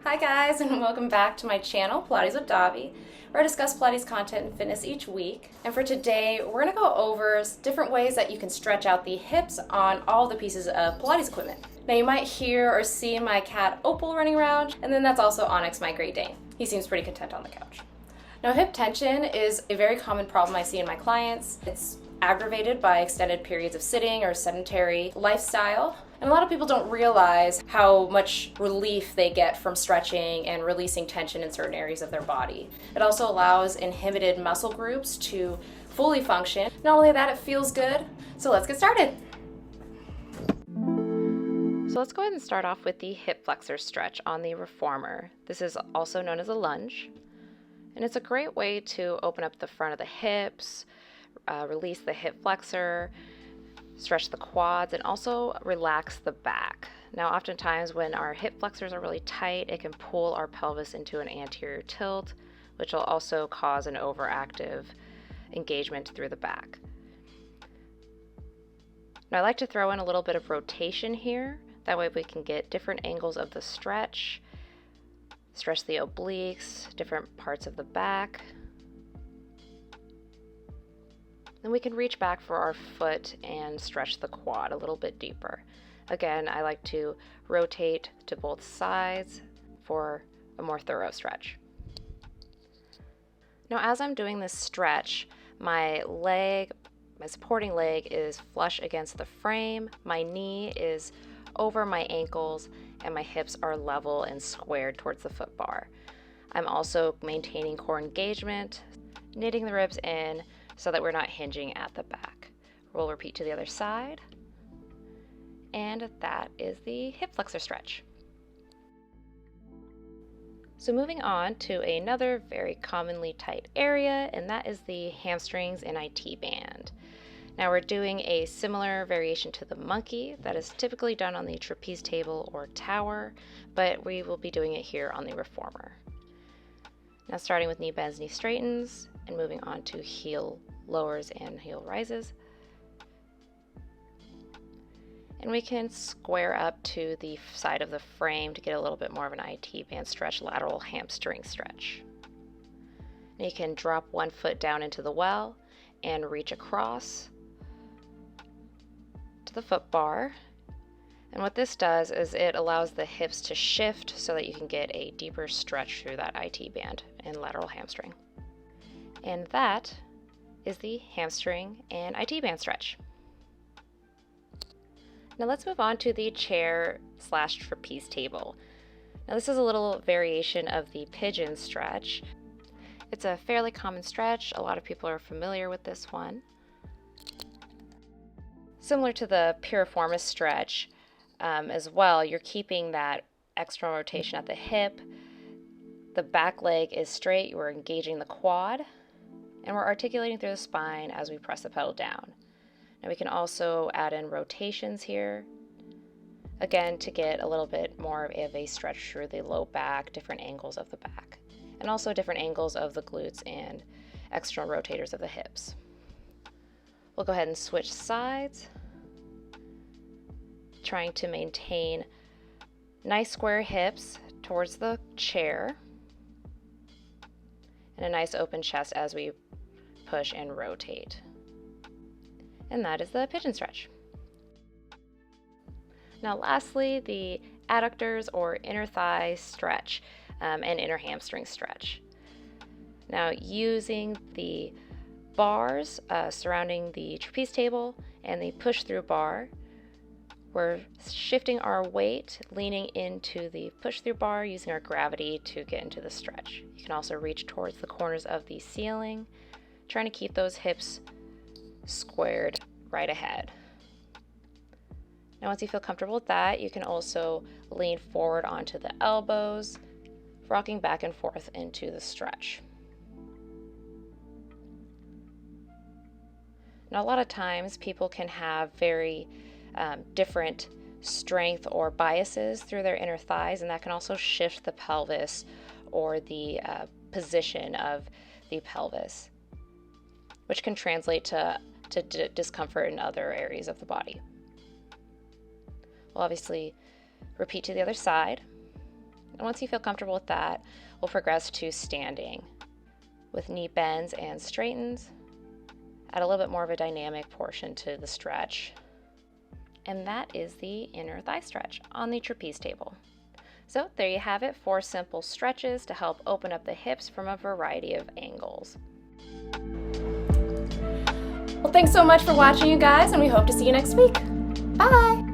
Hi guys, and welcome back to my channel, Pilates with Davi, where I discuss Pilates content and fitness each week. And for today, we're going to go over different ways that you can stretch out the hips on all the pieces of Pilates equipment. Now you might hear or see my cat Opal running around, and then that's also Onyx, my Great Dane. He seems pretty content on the couch. Now hip tension is a very common problem I see in my clients. It's aggravated by extended periods of sitting or sedentary lifestyle. And a lot of people don't realize how much relief they get from stretching and releasing tension in certain areas of their body. It also allows inhibited muscle groups to fully function. Not only that, it feels good. So let's get started. So let's go ahead and start off with the hip flexor stretch on the reformer. This is also known as a lunge. And it's a great way to open up the front of the hips, release the hip flexor, stretch the quads, and also relax the back. Now, oftentimes when our hip flexors are really tight, it can pull our pelvis into an anterior tilt, which will also cause an overactive engagement through the back. Now, I like to throw in a little bit of rotation here. That way we can get different angles of the stretch the obliques, different parts of the back. Then we can reach back for our foot and stretch the quad a little bit deeper. Again, I like to rotate to both sides for a more thorough stretch. Now, as I'm doing this stretch, my supporting leg is flush against the frame, my knee is over my ankles, and my hips are level and squared towards the foot bar. I'm also maintaining core engagement, knitting the ribs in so that we're not hinging at the back. We'll repeat to the other side, and that is the hip flexor stretch. So moving on to another very commonly tight area, and that is the hamstrings and IT band. Now we're doing a similar variation to the monkey that is typically done on the trapeze table or tower, but we will be doing it here on the reformer. Now starting with knee bends, knee straightens, and moving on to heel lowers and heel rises. And we can square up to the side of the frame to get a little bit more of an IT band stretch, lateral hamstring stretch. And you can drop one foot down into the well and reach across to the foot bar. And what this does is it allows the hips to shift so that you can get a deeper stretch through that IT band and lateral hamstring. And that is the hamstring and IT band stretch. Now let's move on to the chair/trapeze table. Now this is a little variation of the pigeon stretch. It's a fairly common stretch. A lot of people are familiar with this one. Similar to the piriformis stretch as well, you're keeping that external rotation at the hip. The back leg is straight. We're engaging the quad, and we're articulating through the spine as we press the pedal down. Now we can also add in rotations here, again to get a little bit more of a stretch through the low back, different angles of the back, and also different angles of the glutes and external rotators of the hips. We'll go ahead and switch sides, trying to maintain nice square hips towards the chair and a nice open chest as we push and rotate. And that is the pigeon stretch. Now lastly, the adductors or inner thigh stretch and inner hamstring stretch. Now using the bars surrounding the trapeze table and the push through bar, we're shifting our weight, leaning into the push through bar, using our gravity to get into the stretch. You can also reach towards the corners of the ceiling, trying to keep those hips squared right ahead. Now once you feel comfortable with that, you can also lean forward onto the elbows, rocking back and forth into the stretch. Now a lot of times people can have very different strength or biases through their inner thighs, and that can also shift the pelvis or the position of the pelvis, which can translate to discomfort in other areas of the body. We'll obviously repeat to the other side, And once you feel comfortable with that, we'll progress to standing with knee bends and straightens. Add a little bit more of a dynamic portion to the stretch. And that is the inner thigh stretch on the trapeze table. So there you have it, 4 simple stretches to help open up the hips from a variety of angles. Well, thanks so much for watching, you guys, and we hope to see you next week. Bye!